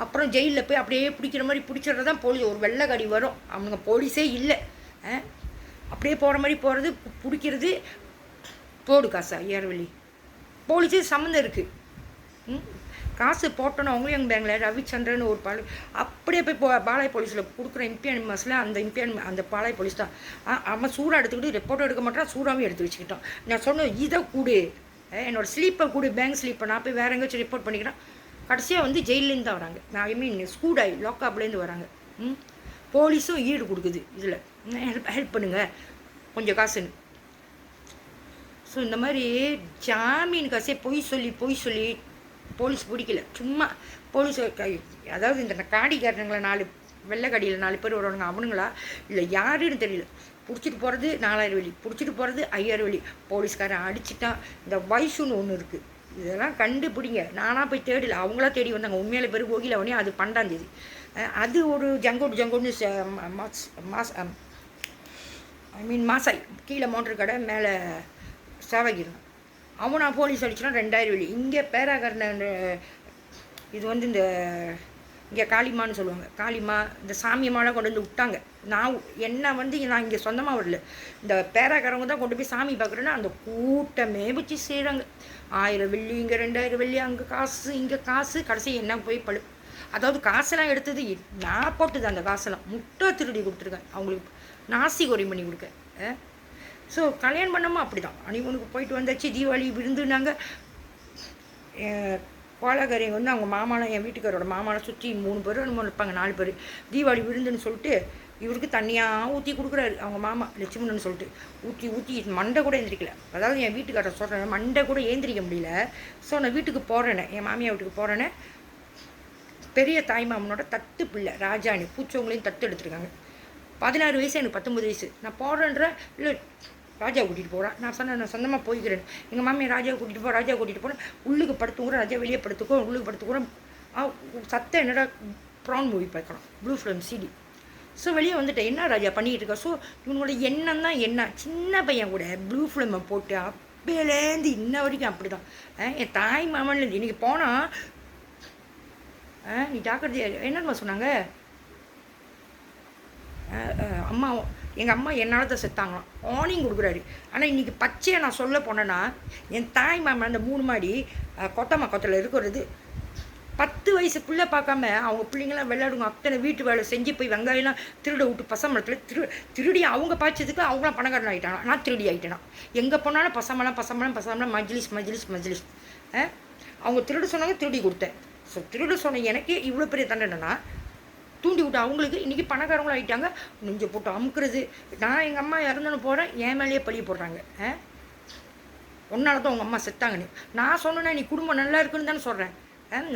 அப்புறம் ஜெயிலில் போய் அப்படியே பிடிக்கிற மாதிரி பிடிச்சிடுறது தான் போலீஸ். ஒரு வெள்ளை காடி வரும், அவனுங்க போலீஸே இல்லை. அப்படியே போகிற மாதிரி போகிறது, பிடிக்கிறது, போடு காசு 5000 வெள்ளி. போலீஸே சம்மந்தம் இருக்குது. காசு போட்டோன்னு அவங்களும் எங்கள் பேங்கில் ரவிச்சந்திரன் ஒரு அப்படியே போய் பாலாய் போலீஸில் கொடுக்குற இம்பியானிமஸில் அந்த பாலாய் போலீஸ் தான். அவன் சூடாக எடுத்துக்கிட்டு ரிப்போர்ட்டும் எடுக்க மாட்டான், சூடாகவும் எடுத்து வச்சுக்கிட்டான். நான் சொன்னேன் இதை கூடு, என்னோடய ஸ்லீப்பை கூடு, பேங்க் ஸ்லீப்பை நான் போய் வேறு எங்கேயாச்சும் ரிப்போர்ட் பண்ணிக்கிறேன். கடைசியாக வந்து ஜெயிலேருந்து தான் வராங்க. ஸ்கூடாகி லாக்அப்லேருந்து வராங்க. போலீஸும் ஈடு கொடுக்குது இதில். ஹெல்ப் பண்ணுங்கள் கொஞ்சம் காசுன்னு. ஸோ இந்த மாதிரி ஜாமீன் காசே பொய் சொல்லி போலீஸ் பிடிக்கல. சும்மா போலீஸ் அதாவது இந்த காடிக்காரனுங்களை 4 வெள்ளை காடியில் 4 பேர் வருவானுங்க. அவனுங்களா இல்லை யாருன்னு தெரியல. பிடிச்சிட்டு போகிறது 4000 வெள்ளி, பிடிச்சிட்டு போகிறது 5000 வெள்ளி. போலீஸ்காரன் அடிச்சுட்டான். இந்த வயசுன்னு ஒன்று இருக்குது, இதெல்லாம் கண்டுபிடிங்க. நானாக போய் தேடல, அவங்களா தேடி வந்தாங்க. உண்மையில பேர் கோகிலவனே. அது 12ஆம் தேதி. அது ஒரு ஜங்கோடு மாசாய் கீழே மோட்டர் கடை, மேலே சேவகிருந்தான். அவனா போலீஸ் அடிச்சுனா 2000 வெள்ளி. இங்கே பேராகர்ன இது வந்து இந்த இங்கே காளிமான்னு சொல்லுவாங்க. காளிமா இந்த சாமியம்மாலாம் கொண்டு வந்து விட்டாங்க. நான் என்ன வந்து நான் இங்கே சொந்தமாக வரல, இந்த பேராக்காரவங்க தான் கொண்டு போய் சாமி பார்க்குறேன்னா அந்த கூட்டமே வச்சு செய்கிறாங்க. 1000 வெள்ளி, இங்கே 2000 வெள்ளி, அங்கே காசு, இங்கே காசு, கடைசி என்ன போய் அதாவது காசெல்லாம் எடுத்தது நான் போட்டுது. அந்த காசெல்லாம் முட்டை திருடி கொடுத்துருக்கேன் அவங்களுக்கு, நாசி கோரி பண்ணி கொடுக்க. ஸோ கல்யாணம் பண்ணாமல் அப்படி தான் அனிமனுக்கு போயிட்டு வந்தாச்சு. தீபாவளி விருந்துனாங்க. கோலக்கரை வந்து அவங்க மாமாலாம், என் வீட்டுக்காரோட மாமாலாம் சுற்றி 3 பேர் என்னமோ இருப்பாங்க, 4 பேர். தீபாவளி விருந்துன்னு சொல்லிட்டு இவருக்கு தண்ணியாக ஊற்றி கொடுக்குறாரு அவங்க மாமா லட்சுமணன் சொல்லிட்டு. ஊற்றி மண்டை கூட ஏந்திரிக்கல. அதாவது என் வீட்டுக்காரர் சொல்கிறேன், மண்டை கூட ஏந்திரிக்க முடியல. ஸோ நான் வீட்டுக்கு போகிறேனே, என் மாமியார் வீட்டுக்கு போகிறேனே. பெரிய தாய்மாமனோட தத்து பிள்ளை ராஜாணி பூச்சவங்களையும் தத்து எடுத்துருக்காங்க. 16 வயசு, எனக்கு 19 வயசு. நான் போகிறேன்ற இல்லை, ராஜா கூட்டிகிட்டு போகிறேன். நான் சொன்னேன் நான் சொந்தமாக போய்க்கிறேன். எங்கள் மாமியை ராஜா கூட்டிகிட்டு ராஜா கூட்டிகிட்டு போகிறேன். உள்ளுக்கு படுத்துக்கூட ராஜா வெளியே படுத்துக்கோ, உள்ளுக்கு படுத்துக்கூட சத்தம் என்னடா ப்ரான் மூவி பார்க்கலாம், ப்ளூ ஃபிலிம் சிடி. ஸோ வெளியே வந்துட்டேன். என்ன ராஜா பண்ணிகிட்டு இருக்கா? ஸோ இவனோட எண்ணம் தான் என்ன, சின்ன பையன் கூட ப்ளூ ஃபிலிமை போட்டு அப்பேலேருந்து இன்ன வரைக்கும் அப்படி தான். என் தாய் மாமன்லேருந்து இன்றைக்கி போனால் நீ ஜாக்கிரதையா என்னம்மா சொன்னாங்க அம்மா, எங்கள் அம்மா என்னால் தான் செத்தாங்களாம். வார்னிங் கொடுக்குறாரு. ஆனால் இன்றைக்கி பச்சையை நான் சொல்ல போனேன்னா, என் தாய் மாமன் அந்த 3 மாடி கொத்தத்தில் இருக்கிறது 10 வயசுக்குள்ளே பார்க்காம அவங்க பிள்ளைங்களாம் விளையாடுங்க. அத்தனை வீட்டு வேலை செஞ்சு போய் வெங்காயம்லாம் திருட விட்டு பசமரத்தில் திருடி அவங்க பாய்ச்சதுக்கு அவங்களாம் பணக்காரன் ஆகிட்டாங்க. நான் திருடி ஆகிட்டேனா. எங்கே போனாலும் பசமலம் மஜ்லிஸ். அவங்க திருட சொன்னாங்க, திருடி கொடுத்தேன். ஸோ திருட சொன்ன எனக்கே இவ்வளோ பெரிய தண்டனைனா, தூண்டி விட்டு அவங்களுக்கு இன்றைக்கி பணக்காரங்களும் ஆகிட்டாங்க. நெஞ்சை போட்டு அமுக்குறது. நான் எங்கள் அம்மா இறந்துன்னு போகிறேன், என் மேலேயே பழி போடுறாங்க. ஒன்றால் தான் உங்கள் அம்மா செத்தாங்கன்னு நான் சொன்னேன்னா, நீ குடும்பம் நல்லா இருக்குன்னு தானே சொல்கிறேன்.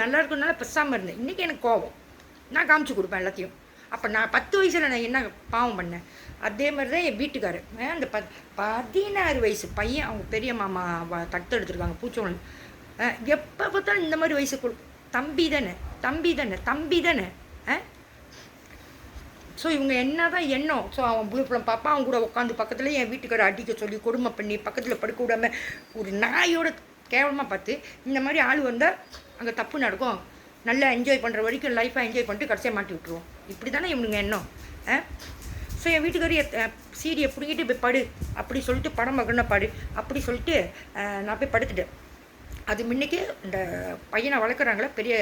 நல்லா இருக்குனால பெசாமல் இருந்தேன். இன்றைக்கி எனக்கு கோபம், நான் காமிச்சு கொடுப்பேன் எல்லாத்தையும். அப்போ நான் 10 வயசில் நான் என்ன பாவம் பண்ணேன். அதே மாதிரி தான் என் வீட்டுக்காரர். அந்த 16 வயசு பையன், அவங்க பெரிய மாமா தட்டு எடுத்துருக்காங்க பூச்சோழன். எப்போ பார்த்தாலும் இந்த மாதிரி வயசுக்குள் தம்பி தானே. ஸோ இவங்க என்ன தான் எண்ணம். ஸோ அவன் ப்ளூ ஃபிலிம் பார்ப்பான், அவங்க கூட உட்காந்து பக்கத்தில் என் வீட்டுக்கார அடிக்க சொல்லி கொடுமை பண்ணி பக்கத்தில் படுக்க விடாமல் ஒரு நாயோட கேவலமாக பார்த்து, இந்த மாதிரி ஆள் வந்தால் அங்கே தப்பு நடக்கும், நல்லா என்ஜாய் பண்ணுற வரைக்கும் லைஃப்பாக என்ஜாய் பண்ணிட்டு கடைசியாக மாட்டி விட்டுருவோம். இப்படி தானே இவனுங்க எண்ணம். ஸோ என் வீட்டுக்காரி சீடியை பிடிக்கிட்டு போய் படு அப்படி சொல்லிட்டு, படம் மகன படு அப்படி சொல்லிட்டு நான் போய் படுத்துட்டேன். அது முன்னைக்கு இந்த பையனை வளர்க்குறாங்களே பெரிய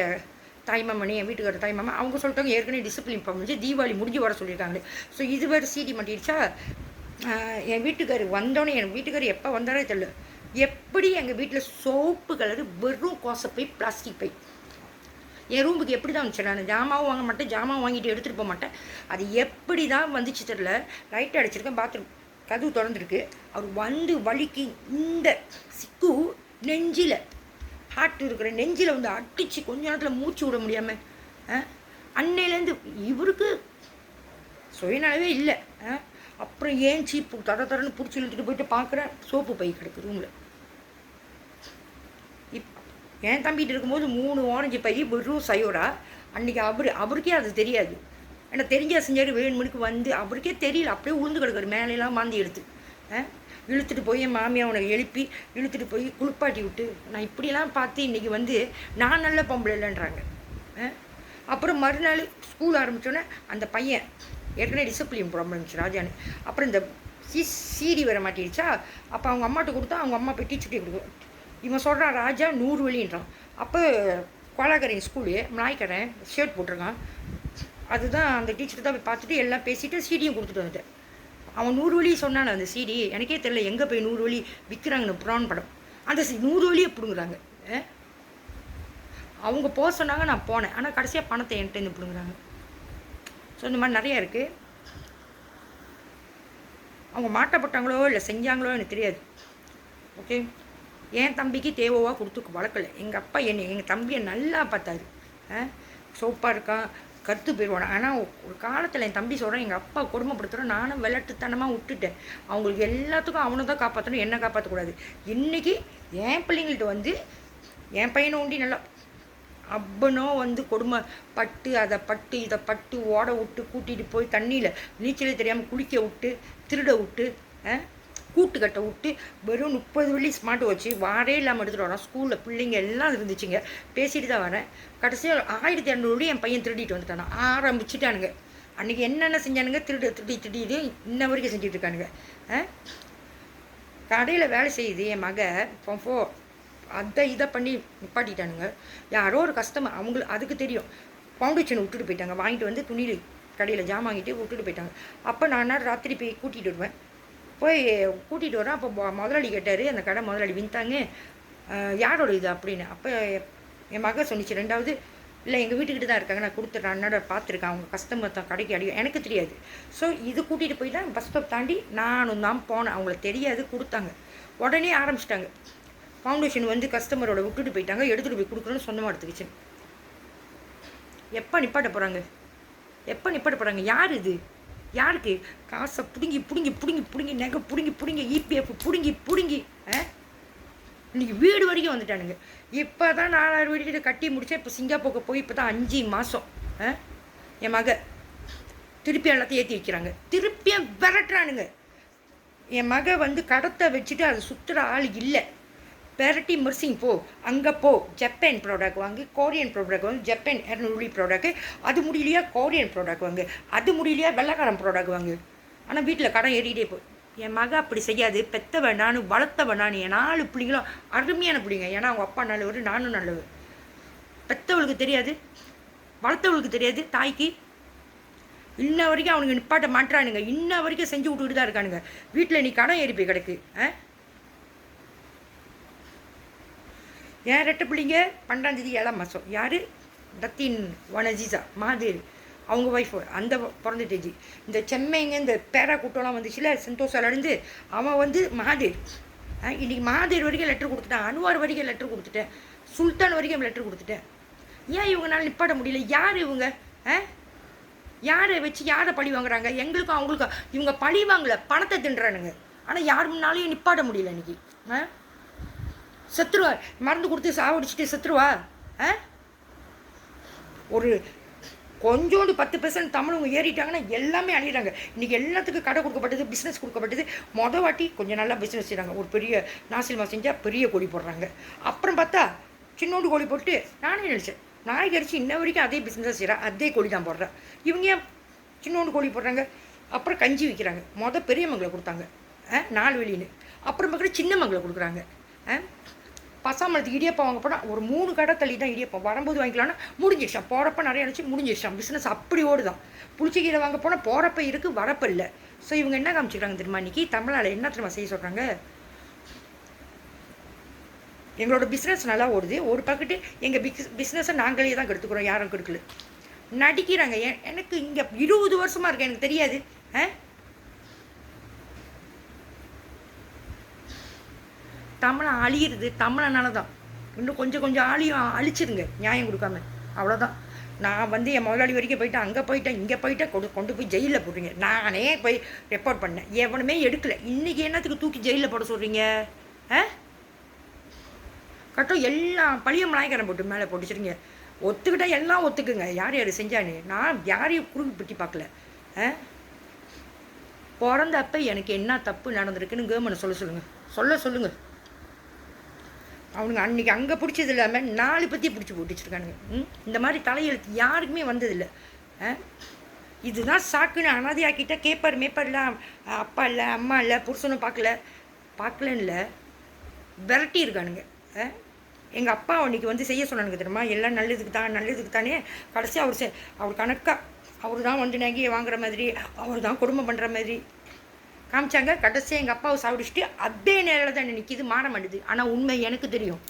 தாய்மாமணி, என் வீட்டுக்கார தாய்மாமா, அவங்க சொல்லிட்டாங்க ஏற்கனவே டிசிப்ளின் பண்ணிச்சு, தீபாவளி முடிஞ்சு வர சொல்லியிருக்காங்களே. ஸோ இது வேறு சீடி மாட்டிடுச்சா. என் வீட்டுக்கார் வந்தோடனே, என் வீட்டுக்கார் எப்போ வந்தாரே தெரியல, எப்படி எங்கள் வீட்டில் சோப்பு கலரு வெறும் கோசப்பை பிளாஸ்டிக் பை. என் ரூமுக்கு எப்படி தான் வந்துச்சு, நான் ஜாமாவும் வாங்க மாட்டேன், ஜாமாவும் வாங்கிட்டு எடுத்துகிட்டு போக மாட்டேன். அது எப்படி தான் வந்துச்சு தெரில. லைட் அடிச்சிருக்கேன், பாத்ரூம் கதவு திறந்துருக்கு. அவர் வந்து வலிக்கு இந்த சிக்கு நெஞ்சில் ஹார்ட் இருக்கிற நெஞ்சில் வந்து அடித்து கொஞ்ச நேரத்தில் மூச்சு விட முடியாமல், அன்னையிலேருந்து இவருக்கு சுயநலவே இல்லை. அப்புறம் ஏன் சீப்பு தரன்னு பிடிச்சி இழுத்துட்டு போயிட்டு பார்க்குறேன், சோப்பு பை கிடக்கு ரூமில். என் தம்பிகிட்ட இருக்கும்போது 3 ஆரஞ்சு பை வெறும் சயோடா. அன்றைக்கி அவருக்கே அது தெரியாது. ஏன்னா தெரிஞ்சா செஞ்சார், 7 மணிக்கு வந்து அவருக்கே தெரியல, அப்படியே உளுந்து கிடக்குற மேலையெல்லாம் மாந்தி எடுத்து இழுத்துட்டு போய் என் மாமியார் உனக்கு எழுப்பி இழுத்துட்டு போய் குளிப்பாட்டி விட்டு, நான் இப்படிலாம் பார்த்து இன்றைக்கி வந்து நான் நல்ல பொம்பளை இல்லைன்றாங்க. அப்புறம் மறுநாள் ஸ்கூல் ஆரம்பித்தோன்னே அந்த பையன் ஏற்கனவே டிசிப்ளின் ப்ராப்ளம் இருந்துச்சு ராஜான்னு. அப்புறம் இந்த சீடி வர மாட்டிடுச்சா. அப்போ அவங்க அம்மாட்ட கொடுத்தா அவங்க அம்மா போய் டீச்சர்ட்டே கொடுக்கும். இவன் சொல்கிறான் ராஜா 100 வழின்றான். அப்போ கோலாக்கரைங்க ஸ்கூலு நாய்க்கரன் ஷர்ட் போட்டிருக்கான். அதுதான் அந்த டீச்சர் தான் போய் பார்த்துட்டு எல்லாம் பேசிவிட்டு சீடியும் கொடுத்துட்டு வந்துட்டேன். அவன் 100 வழி சொன்னான். அந்த சீடி எனக்கே தெரியல எங்கே போய் 100 வழி விற்கிறாங்கன்னு ப்ரான் படம். அந்த 100 வழியை பிடுங்குறாங்க. அவங்க போக சொன்னாங்க, நான் போனேன். ஆனால் கடைசியாக பணத்தை என்கிட்ட பிடுங்குறாங்க. ஸோ இந்த மாதிரி நிறையா இருக்குது. அவங்க மாட்டப்பட்டாங்களோ இல்லை செஞ்சாங்களோ எனக்கு தெரியாது. ஓகே, என் தம்பிக்கு தேவையாக கொடுத்து வளர்க்கலை. எங்கள் அப்பா எங்கள் தம்பியை நல்லா பார்த்தாரு. சோப்பாக இருக்கான், கருத்து போயிடுவானே. ஆனால் ஒரு காலத்தில் என் தம்பி சொல்கிறேன், எங்கள் அப்பா கொடுமைப்படுத்துகிறோம், நானும் விளையாட்டுத்தனமாக விட்டுட்டேன். அவங்களுக்கு எல்லாத்துக்கும் அவனை தான் காப்பாற்றணும், என்னை காப்பாற்றக்கூடாது. இன்றைக்கி என் பிள்ளைங்கள்ட்ட வந்து என் பையனை உண்டி நல்லா அப்பனோ வந்து கொடுமை பட்டு அதை பட்டு இதை பட்டு ஓட விட்டு கூட்டிகிட்டு போய் தண்ணியில் நீச்சலே தெரியாமல் குளிக்க விட்டு திருட விட்டு கூட்டு கட்டை விட்டு வெறும் 30 வெள்ளி ஸ்மார்ட் வாட்ச்சு வாரே இல்லாமல் எடுத்துகிட்டு வரோம். ஸ்கூலில் பிள்ளைங்க எல்லாம் இருந்துச்சுங்க, பேசிட்டு தான் வரேன். கடைசியாக 1200 என் பையன் திருடிட்டு வந்துட்டானா, ஆரம்பிச்சுட்டானுங்க. அன்றைக்கி என்னென்ன செஞ்சானுங்க, திருடிட்டு இன்ன வரைக்கும் செஞ்சுட்டு இருக்கானுங்க. கடையில் வேலை செய்யுது என் மக, அதை இதை பண்ணி நிப்பாட்டிட்டானுங்க. யாரோ ஒரு கஸ்டமர், அவங்களுக்கு அதுக்கு தெரியும், ஃபவுண்டேஷன் விட்டுட்டு போயிட்டாங்க. வாங்கிட்டு வந்து துணியில் கடையில் ஜாம் வாங்கிட்டு விட்டுட்டு போயிட்டாங்க. அப்போ நான் ராத்திரி போய் கூட்டிகிட்டு வருவேன். போய் கூட்டிகிட்டு வரேன். அப்போ முதலாளி கேட்டார், அந்த கடை முதலாளி விந்தாங்க, யாரோட இது அப்படின்னு. அப்போ என் மக சொன்னிச்சு, ரெண்டாவது இல்லை எங்கள் வீட்டுக்கிட்ட தான் இருக்காங்க, நான் கொடுத்துட்றேன், அண்ணாட பார்த்துருக்கேன், அவங்க கஸ்டமர் தான் கடைக்கு அடிக்கும், எனக்கு தெரியாது. ஸோ இது கூட்டிகிட்டு போய் தான் பஸ் ஸ்டாப் தாண்டி நானும் தான் போனேன். அவங்களுக்கு தெரியாது, கொடுத்தாங்க. உடனே ஆரம்பிச்சிட்டாங்க. ஃபவுண்டேஷன் வந்து கஸ்டமரோட விட்டுட்டு போயிட்டாங்க, எடுத்துகிட்டு போய் கொடுக்குறோன்னு சொந்தமாக எடுத்துக்கிச்சு. எப்போ நிப்பாட்ட போகிறாங்க, எப்போ நிப்பாட்ட போகிறாங்க? யார் இது? யாருக்கு காசை பிடுங்கி பிடுங்கி பிடுங்கி பிடுங்கி நகை பிடுங்கி பிடுங்கி இபிஎஃப் பிடுங்கி பிடுங்கி இன்றைக்கி வீடு வரைக்கும் வந்துட்டானுங்க. இப்போ தான் 4000 வீடு கட்டி முடித்தேன். இப்போ சிங்கப்பூருக்கு போய் இப்போ தான் 5 மாதம். என் மக திருப்பி எல்லாத்தையும் ஏற்றி வைக்கிறாங்க, திருப்பியும் விரட்டுறானுங்க. என் மக வந்து கடத்தை வச்சுட்டு அதை சுற்றுற ஆள் இல்லை. பெரட்டி மிர்சிங் போ, அங்கே போ, ஜப்பான் ப்ராடக்ட் வாங்கு, கொரியன் ப்ராடக்ட் வாங்கு, ஜப்பான் 200 ப்ராடக்ட்டு, அது முடியலையா கொரியன் ப்ராடக்ட் வாங்கு, அது முடியலையா வெள்ளைக்காரன் ப்ராடக்ட் வாங்கு. ஆனால் வீட்டில் கடன் ஏறிக்கிட்டே போ. என் மக அப்படி செய்யாது. பெத்த வேண்டான்னு வளர்த்த வேண்டான்னு. என் 4 பிள்ளைங்களும் அருமையான பிள்ளைங்க. ஏன்னா அவங்க அப்பா நல்லவர், நானும் நல்லவர். பெத்தவளுக்கு தெரியாது, வளர்த்தவளுக்கு தெரியாது. தாய்க்கு இன்ன வரைக்கும் அவனுங்க நிப்பாட்ட மாட்டானுங்க. இன்ன வரைக்கும் செஞ்சு விட்டுக்கிட்டு தான் இருக்கானுங்க. வீட்டில் நீ கடன் ஏறி போய் கிடக்கு. ஏன் ரெட்டை பிள்ளைங்க 12ஆம் தேதி 7ஆம் மாதம். யார்? டத்தின் வனஜிசா மாதேர், அவங்க ஒய்ஃபு, அந்த பிறந்துட்டேஜி. இந்த செம்மைங்க இந்த பேரா கூட்டம்லாம் வந்துச்சுல, சந்தோஷம் அடைந்து அவன் வந்து மகாதேர். இன்றைக்கி மகாதேர் வரைக்கும் லெட்டர் கொடுத்துட்டான், அனுவார் வரைக்கும் லெட்டர் கொடுத்துட்டேன், சுல்தான் வரைக்கும் லெட்டர் கொடுத்துட்டேன். ஏன் இவங்கனால நிப்பாட்ட முடியல? யார் இவங்க? யாரை வச்சு யாரை பழி வாங்குறாங்க? எங்களுக்கும் அவங்களுக்கும். இவங்க பழி வாங்கலை, பணத்தை தின்றானுங்க. ஆனால் யார் முன்னாலையும் நிப்பாட்ட முடியல இன்றைக்கி. செத்துருவா, மருந்து கொடுத்து சாவடிச்சுட்டு செத்துருவா. ஒரு கொஞ்சோண்டு 10% தமிழவங்க ஏறிட்டாங்கன்னா எல்லாமே அழிகிறாங்க. இன்றைக்கி எல்லாத்துக்கும் கடை கொடுக்கப்பட்டது, பிஸ்னஸ் கொடுக்கப்பட்டது. வாட்டி கொஞ்சம் நல்லா பிஸ்னஸ் செய்கிறாங்க. ஒரு பெரிய நாசில்மா செஞ்சால் பெரிய கோழி போடுறாங்க. அப்புறம் பார்த்தா சின்னோண்டு கோழி போட்டு நானே நினச்சேன், நாய் கடிச்சு இன்ன வரைக்கும் அதே பிஸ்னஸ் செய்கிறா, அதே கோழி தான் போடுறேன். இவங்க ஏன் சின்னோண்டு கோழி போடுறாங்க? அப்புறம் கஞ்சி விற்கிறாங்க. பெரிய மங்களை கொடுத்தாங்க 4 வெளின்னு, அப்புறம் பக்கம் சின்ன மங்களை கொடுக்குறாங்க. பசாமலத்துக்கு இடியப்பம் வாங்க போனால் ஒரு 3 கடை தள்ளி தான் இடியப்பம். வரும்போது வாங்கிக்கலாம்னா முடிஞ்சிடுச்சான், போகிறப்ப நிறைய அடிச்சு முடிஞ்சிடுச்சான். பிஸ்னஸ் அப்படி ஓடுதான். புளிச்சக்கீரை வாங்க போனால் போகிறப்ப இருக்குது, வரப்போ இல்லை. ஸோ இவங்க என்ன காமிச்சிக்கிறாங்க தெரியுமா? இன்றைக்கி தமிழால் என்ன தெரியுமா செய்ய சொல்கிறாங்க? எங்களோட பிஸ்னஸ் நல்லா ஓடுது, ஒரு பக்கெட்டு எங்கள் பிஸ்னஸை நாங்களே தான் கெடுத்துக்கிறோம், யாரும் கெடுக்கல. நடிக்கிறாங்க. எனக்கு இங்கே 20 வருஷமாக இருக்கேன், எனக்கு தெரியாது. தமிழை அழியிறது தமிழனால தான். இன்னும் கொஞ்சம் அழிச்சிருங்க, நியாயம் கொடுக்காம. அவ்வளோதான். நான் வந்து என் முதலாளி வரைக்கும் போயிட்டேன், அங்கே போயிட்டேன், இங்கே போயிட்டேன், கொண்டு போய் ஜெயிலில் போடுறீங்க. நானே போய் ரெப்போர்ட் பண்ணேன், எவனுமே எடுக்கலை. இன்றைக்கி என்னத்துக்கு தூக்கி ஜெயிலில் போட சொல்கிறீங்க? கட்டும் எல்லாம் பழிய மலாய்க்காரன் போட்டு மேலே போட்டுச்சுருங்க. ஒத்துக்கிட்டா எல்லாம் ஒத்துக்குங்க, யார் யார் செஞ்சானு. நான் யாரையும் குறுக்கு பற்றி பார்க்கல. பிறந்தப்ப எனக்கு என்ன தப்பு நடந்திருக்குன்னு கவர்மெண்ட் சொல்லுங்கள். அவனுங்க அன்றைக்கி அங்கே பிடிச்சது இல்லாமல் 4 பற்றி பிடிச்சி போட்டு வச்சுருக்கானுங்க. இந்த மாதிரி தலையெழுத்து யாருக்குமே வந்ததில்லை. இதுதான் சாக்குன்னு அனாதையாக்கிட்டால் கேட்பார் மேப்பார்லாம். அப்பா இல்லை, அம்மா இல்லை, புருஷனும் பார்க்கலன்னு இல்லை, விரட்டி இருக்கானுங்க. எங்கள் அப்பா அன்றைக்கி வந்து செய்ய சொன்னானுங்க தெரியுமா? எல்லாம் நல்லதுக்கு தானே. கடைசி அவர் கணக்காக அவர் தான் வந்து நகையை வாங்குற மாதிரி, அவர் தான் குடும்பம் பண்ணுற மாதிரி காமிச்சாங்க. கடைசியாக எங்கள் அப்பாவை சாப்பிடிச்சிட்டு அதே நேரில் தான் நிற்கிது, மாற மாட்டுது. ஆனால் உண்மை எனக்கு தெரியும்.